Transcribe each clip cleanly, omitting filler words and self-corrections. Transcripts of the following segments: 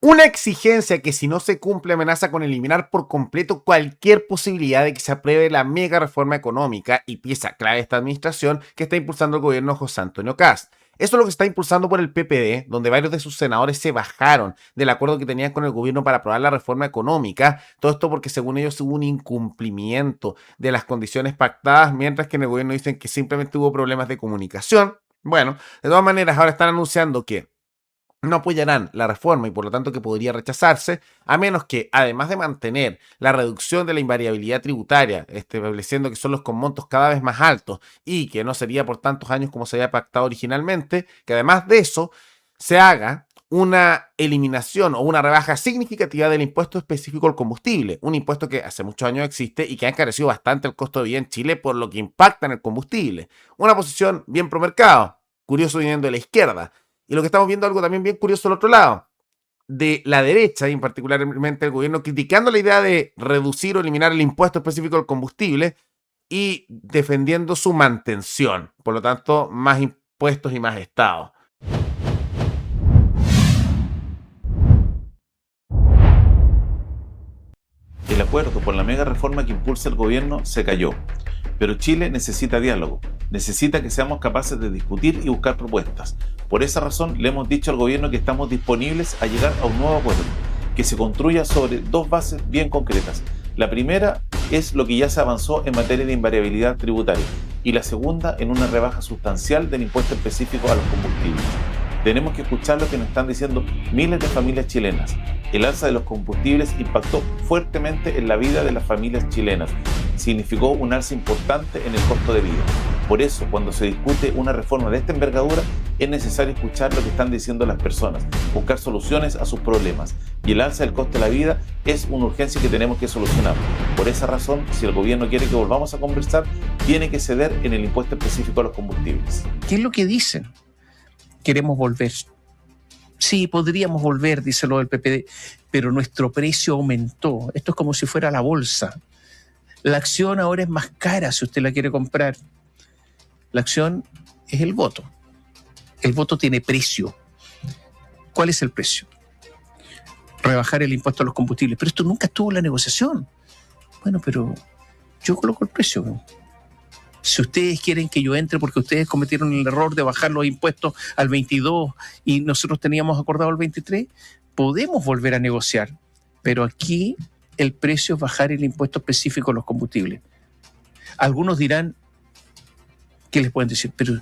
Una exigencia que, si no se cumple, amenaza con eliminar por completo cualquier posibilidad de que se apruebe la mega reforma económica y pieza clave de esta administración que está impulsando el gobierno de José Antonio Kast. Eso es lo que está impulsando por el PPD, donde varios de sus senadores se bajaron del acuerdo que tenían con el gobierno para aprobar la reforma económica. Todo esto porque, según ellos, hubo un incumplimiento de las condiciones pactadas, mientras que en el gobierno dicen que simplemente hubo problemas de comunicación. Bueno, de todas maneras, ahora están anunciando que no apoyarán la reforma y por lo tanto que podría rechazarse, a menos que, además de mantener la reducción de la invariabilidad tributaria, estableciendo que son los con montos cada vez más altos y que no sería por tantos años como se había pactado originalmente, que además de eso se haga una eliminación o una rebaja significativa del impuesto específico al combustible, un impuesto que hace muchos años existe y que ha encarecido bastante el costo de vida en Chile por lo que impacta en el combustible. Una posición bien pro mercado, curioso viniendo de la izquierda. Y lo que estamos viendo algo también bien curioso al otro lado, de la derecha, y en particularmente el gobierno, criticando la idea de reducir o eliminar el impuesto específico al combustible y defendiendo su mantención. Por lo tanto, más impuestos y más Estado. El acuerdo por la mega reforma que impulsa el gobierno se cayó. Pero Chile necesita diálogo, necesita que seamos capaces de discutir y buscar propuestas. Por esa razón le hemos dicho al gobierno que estamos disponibles a llegar a un nuevo acuerdo, que se construya sobre dos bases bien concretas. La primera es lo que ya se avanzó en materia de invariabilidad tributaria y la segunda en una rebaja sustancial del impuesto específico a los combustibles. Tenemos que escuchar lo que nos están diciendo miles de familias chilenas. El alza de los combustibles impactó fuertemente en la vida de las familias chilenas. Significó un alza importante en el costo de vida. Por eso, cuando se discute una reforma de esta envergadura, es necesario escuchar lo que están diciendo las personas, buscar soluciones a sus problemas. Y el alza del costo de la vida es una urgencia que tenemos que solucionar. Por esa razón, si el gobierno quiere que volvamos a conversar, tiene que ceder en el impuesto específico a los combustibles. ¿Qué es lo que dicen? Queremos volver. Sí, podríamos volver, dice lo del PPD, pero nuestro precio aumentó. Esto es como si fuera la bolsa. La acción ahora es más cara si usted la quiere comprar. La acción es el voto. El voto tiene precio. ¿Cuál es el precio? Rebajar el impuesto a los combustibles. Pero esto nunca estuvo en la negociación. Bueno, pero yo coloco el precio. Si ustedes quieren que yo entre porque ustedes cometieron el error de bajar los impuestos al 22 y nosotros teníamos acordado el 23, podemos volver a negociar. Pero aquí el precio es bajar el impuesto específico a los combustibles. Algunos dirán, ¿qué les pueden decir? Pero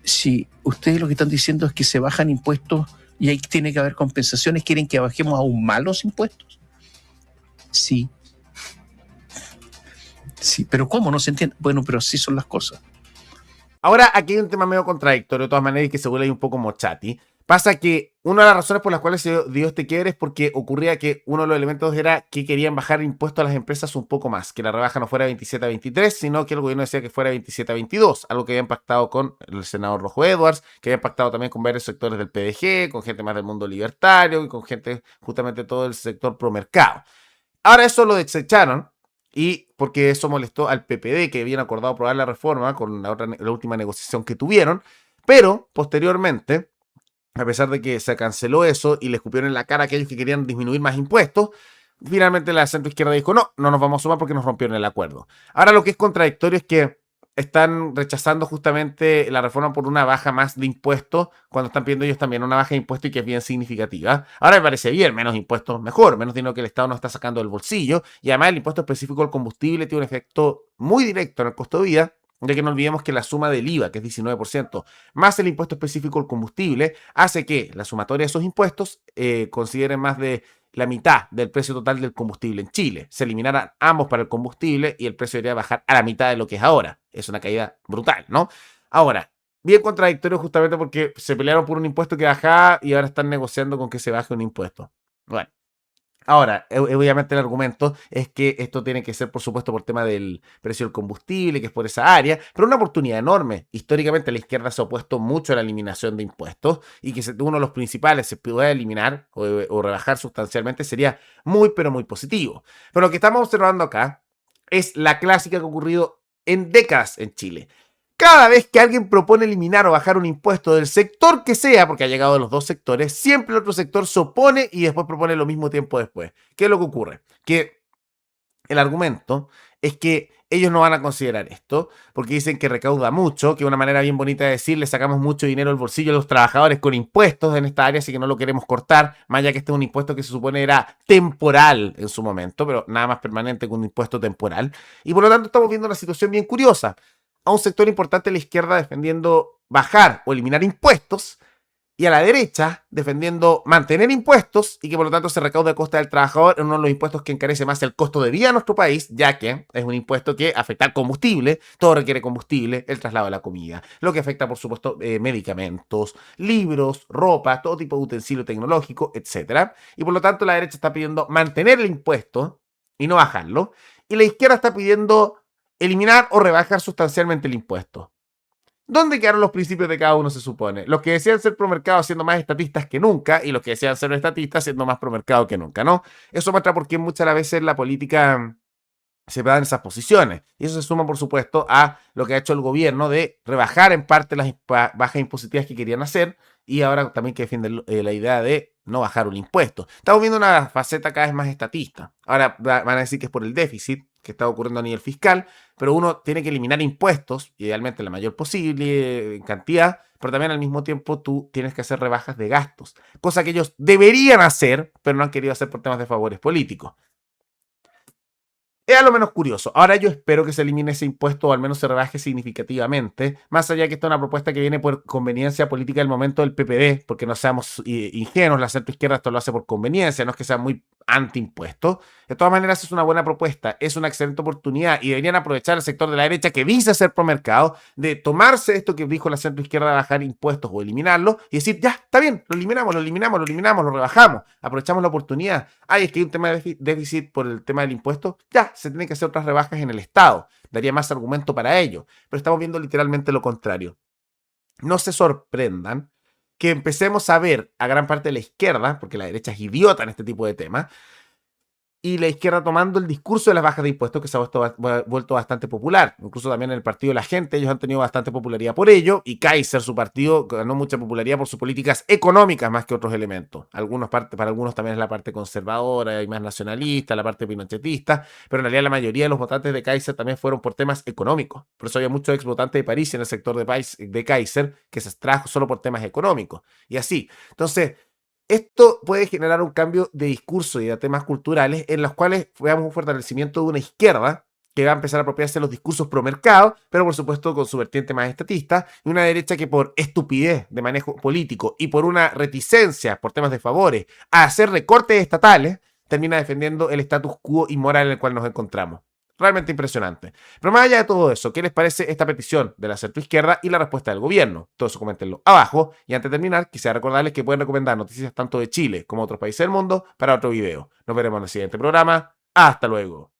si ustedes lo que están diciendo es que se bajan impuestos y ahí tiene que haber compensaciones, ¿quieren que bajemos aún más los impuestos? Sí. Sí, pero ¿cómo? No se entiende. Bueno, pero así son las cosas. Ahora, aquí hay un tema medio contradictorio, de todas maneras, y que se vuelve ahí un poco mochati. Pasa que una de las razones por las cuales se dio este quiebre es porque ocurría que uno de los elementos era que querían bajar impuestos a las empresas un poco más, que la rebaja no fuera 27 a 23, sino que el gobierno decía que fuera 27 a 22, algo que habían pactado con el senador Rojo Edwards, que habían pactado también con varios sectores del PDG, con gente más del mundo libertario y con gente justamente todo el sector promercado. Ahora eso lo desecharon. Y porque eso molestó al PPD, que habían acordado aprobar la reforma con la última negociación que tuvieron, pero posteriormente, a pesar de que se canceló eso y le escupieron en la cara a aquellos que querían disminuir más impuestos, finalmente la centroizquierda dijo, no nos vamos a sumar porque nos rompieron el acuerdo. Ahora lo que es contradictorio es que están rechazando justamente la reforma por una baja más de impuestos, cuando están pidiendo ellos también una baja de impuestos y que es bien significativa. Ahora me parece bien, menos impuestos mejor, menos dinero que el Estado nos está sacando del bolsillo, y además el impuesto específico al combustible tiene un efecto muy directo en el costo de vida, ya que no olvidemos que la suma del IVA, que es 19%, más el impuesto específico al combustible, hace que la sumatoria de esos impuestos considere más de la mitad del precio total del combustible en Chile. Se eliminaran ambos para el combustible y el precio debería bajar a la mitad de lo que es ahora. Es una caída brutal, ¿no? Ahora, bien contradictorio justamente porque se pelearon por un impuesto que bajaba y ahora están negociando con que se baje un impuesto. Bueno. Ahora, obviamente el argumento es que esto tiene que ser, por supuesto, por tema del precio del combustible, que es por esa área, pero una oportunidad enorme. Históricamente la izquierda se ha opuesto mucho a la eliminación de impuestos y que uno de los principales se pudiera eliminar o rebajar sustancialmente sería muy, pero muy positivo. Pero lo que estamos observando acá es la clásica que ha ocurrido en décadas en Chile. Cada vez que alguien propone eliminar o bajar un impuesto del sector que sea, porque ha llegado de los dos sectores, siempre el otro sector se opone y después propone lo mismo tiempo después. ¿Qué es lo que ocurre? Que el argumento es que ellos no van a considerar esto, porque dicen que recauda mucho, que una manera bien bonita de decir, le sacamos mucho dinero al bolsillo a los trabajadores con impuestos en esta área, así que no lo queremos cortar, más allá que este es un impuesto que se supone era temporal en su momento, pero nada más permanente que un impuesto temporal. Y por lo tanto estamos viendo una situación bien curiosa. A un sector importante de la izquierda defendiendo bajar o eliminar impuestos, y a la derecha defendiendo mantener impuestos y que por lo tanto se recaude a costa del trabajador en uno de los impuestos que encarece más el costo de vida de nuestro país, ya que es un impuesto que afecta al combustible, todo requiere combustible, el traslado de la comida, lo que afecta por supuesto medicamentos, libros, ropa, todo tipo de utensilio tecnológico, etc. Y por lo tanto la derecha está pidiendo mantener el impuesto y no bajarlo, y la izquierda está pidiendo eliminar o rebajar sustancialmente el impuesto. ¿Dónde quedaron los principios de cada uno, se supone? Los que decían ser promercado siendo más estatistas que nunca y los que decían ser estatistas siendo más promercado que nunca, ¿no? Eso muestra por qué muchas veces la política se da en esas posiciones. Y eso se suma, por supuesto, a lo que ha hecho el gobierno de rebajar en parte las bajas impositivas que querían hacer y ahora también que defienden la idea de no bajar un impuesto. Estamos viendo una faceta cada vez más estatista. Ahora van a decir que es por el déficit que está ocurriendo a nivel fiscal, pero uno tiene que eliminar impuestos, idealmente la mayor posible en cantidad, pero también al mismo tiempo tú tienes que hacer rebajas de gastos, cosa que ellos deberían hacer, pero no han querido hacer por temas de favores políticos. Es a lo menos curioso. Ahora yo espero que se elimine ese impuesto o al menos se rebaje significativamente, más allá que esta es una propuesta que viene por conveniencia política del momento del PPD, porque no seamos ingenuos, la centroizquierda esto lo hace por conveniencia, no es que sea muy antiimpuesto. De todas maneras es una buena propuesta, es una excelente oportunidad y deberían aprovechar el sector de la derecha que dice ser promercado de tomarse esto que dijo la centroizquierda de bajar impuestos o eliminarlos y decir, ya, está bien, lo eliminamos, lo rebajamos, aprovechamos la oportunidad. Ay, es que hay un tema de déficit por el tema del impuesto, ya, se tienen que hacer otras rebajas en el Estado. Daría más argumento para ello. Pero estamos viendo literalmente lo contrario. No se sorprendan que empecemos a ver a gran parte de la izquierda, porque la derecha es idiota en este tipo de temas, y la izquierda tomando el discurso de las bajas de impuestos que se ha vuelto bastante popular. Incluso también en el partido de la gente, ellos han tenido bastante popularidad por ello, y Kaiser, su partido, ganó mucha popularidad por sus políticas económicas más que otros elementos. Para algunos también es la parte conservadora y más nacionalista, la parte pinochetista, pero en realidad la mayoría de los votantes de Kaiser también fueron por temas económicos. Por eso había muchos ex votantes de París en el sector de Kaiser que se extrajo solo por temas económicos. Y así. Entonces, esto puede generar un cambio de discurso y de temas culturales en los cuales veamos un fortalecimiento de una izquierda que va a empezar a apropiarse de los discursos pro mercado, pero por supuesto con su vertiente más estatista, y una derecha que por estupidez de manejo político y por una reticencia por temas de favores a hacer recortes estatales, termina defendiendo el status quo inmoral en el cual nos encontramos. Realmente impresionante. Pero más allá de todo eso, ¿qué les parece esta petición de la centroizquierda y la respuesta del gobierno? Todo eso coméntenlo abajo. Y antes de terminar, quisiera recordarles que pueden recomendar noticias tanto de Chile como de otros países del mundo para otro video. Nos veremos en el siguiente programa. Hasta luego.